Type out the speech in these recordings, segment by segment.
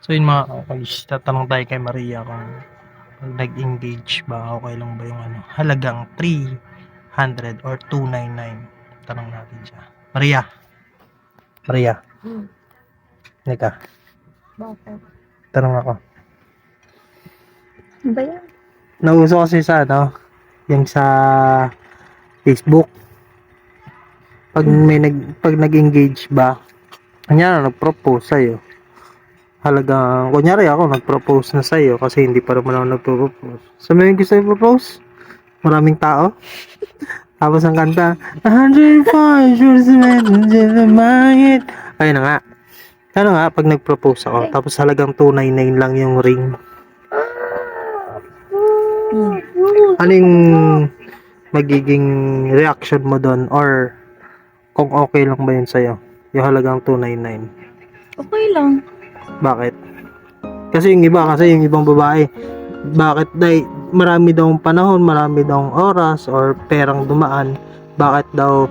So yun mga kakoys, tatanong tayo kay Maria kung pag nag-engage ba, okay lang ba yung halagang 300 or 299. Tanong natin siya. Maria, Nika, Bakit? tanong ako. Ano ba yan? Nauso kasi sa yung sa Facebook. Pag nag-engage ba, kanya nag-propose sa'yo. Halagang, kunyari ako nag-propose na sa'yo kasi hindi pa naman ako nag-propose. So may gusto i-propose? Maraming tao. Tapos ang kanta, 105 years in the market. Ayun na nga. Ano nga, pag nag-propose ako, tapos halagang 299 lang yung ring. Ano yung magiging reaction mo doon? Or kung okay lang ba yun sa'yo? Yung halagang 299. Okay lang. Bakit? Kasi yung ibang babae, bakit marami daw panahon, marami daw oras or perang dumaan, bakit daw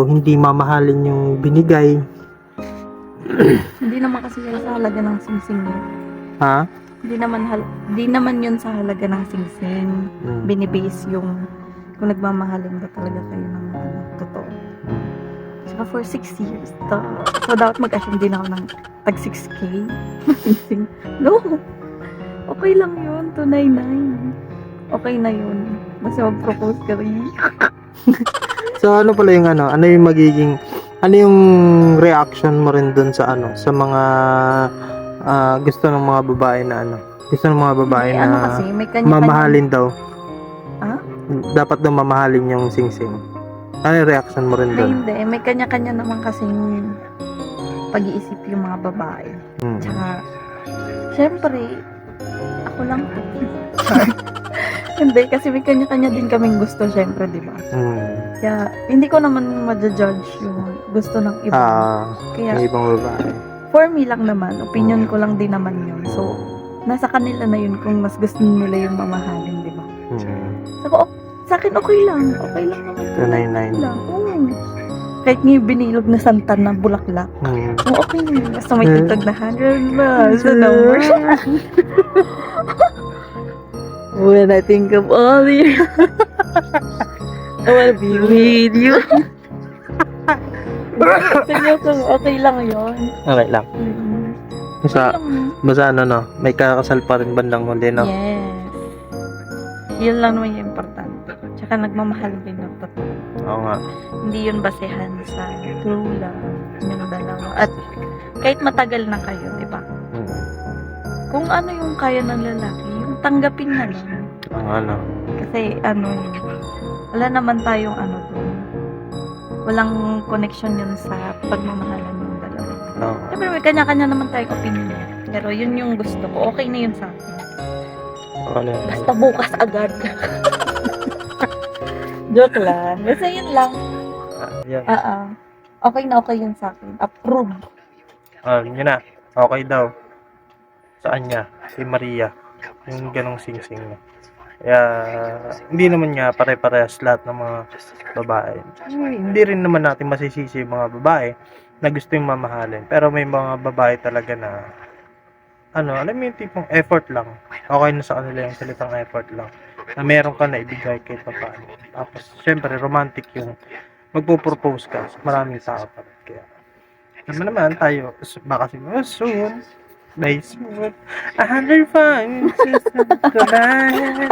hindi mamahalin yung binigay? Hindi naman kasi yan sa halaga ng singsing yun. Ha? Hindi naman yun sa halaga ng singsing. Binibase yung kung nagmamahalin ba talaga kayo ng totoo. Saka for 6 years. So dapat mag-assume din ako ng tag 6K. Singsing. No! Okay lang yun. 299. Okay na yun. Basta mag-propose ka rin. So ano pala yung ano yung magiging yung reaction mo rin dun sa sa mga gusto ng mga babae na gusto ng mga babae Hindi, na kasi, may kanya-kanya. mamahalin daw. Ah? Dapat daw mamahalin yung singsing. Ano yung reaction mo rin dun? Hindi. May kanya-kanya naman kasing pag-iisip yung mga babae. Tsaka, syempre, ako lang to. Hindi, kasi may kanya-kanya din kaming gusto, syempre, di ba? Kaya, hindi ko naman ma-judge yung gusto ng iba. Kaya, yung ibang babae. for me lang naman, opinion ko lang din naman yun. So, nasa kanila na yun kung mas gusto nila yung mamahalin, di ba? So, sa akin, okay lang. Okay lang naman. 299. Lang. Kahit nga yung binilog na santan na bulaklak. Okay na yun. Basta may titag na 100 ba? Sa number. When I think of all you, I wanna be with you. Seryoso, okay lang yun. Okay lang. Basta may kakasal pa rin bandang huli, no? Yes. Yun lang naman yung importante. Tsaka nagmamahal din ng totoo. Oo nga. Hindi yun basehan sa true love yung dalawa. At kahit matagal na kayo, di ba? Kung ano yung kaya ng lalaki, yung tanggapin na lang. Kasi wala naman tayong doon. Walang connection yun sa pagmamahalan ng dalawa. Siyempre may kanya-kanya naman tayong opinion. Pero yun yung gusto ko. Okay na yun sa akin. Basta bukas agad. Joke lang. Basta yun lang. Okay na okay yun sa akin. Approve. Yun na. Okay daw. Saan niya? Si Maria. Yung ganong sing-sing niya. Kaya, hindi naman nga pare-parehas lahat ng mga babae. Hindi rin naman natin masisisi yung mga babae na gusto yung mamahalin. Pero may mga babae talaga na alam mo yung tipong effort lang. Okay na sa kanila yung salitang effort lang. Na meron ka na ibigay kahit pa paano. Tapos, syempre, romantic yung magpo-propose ka sa maraming tao pa rin. Kaya, naman tayo, baka soon, by soon, 105 years in the night.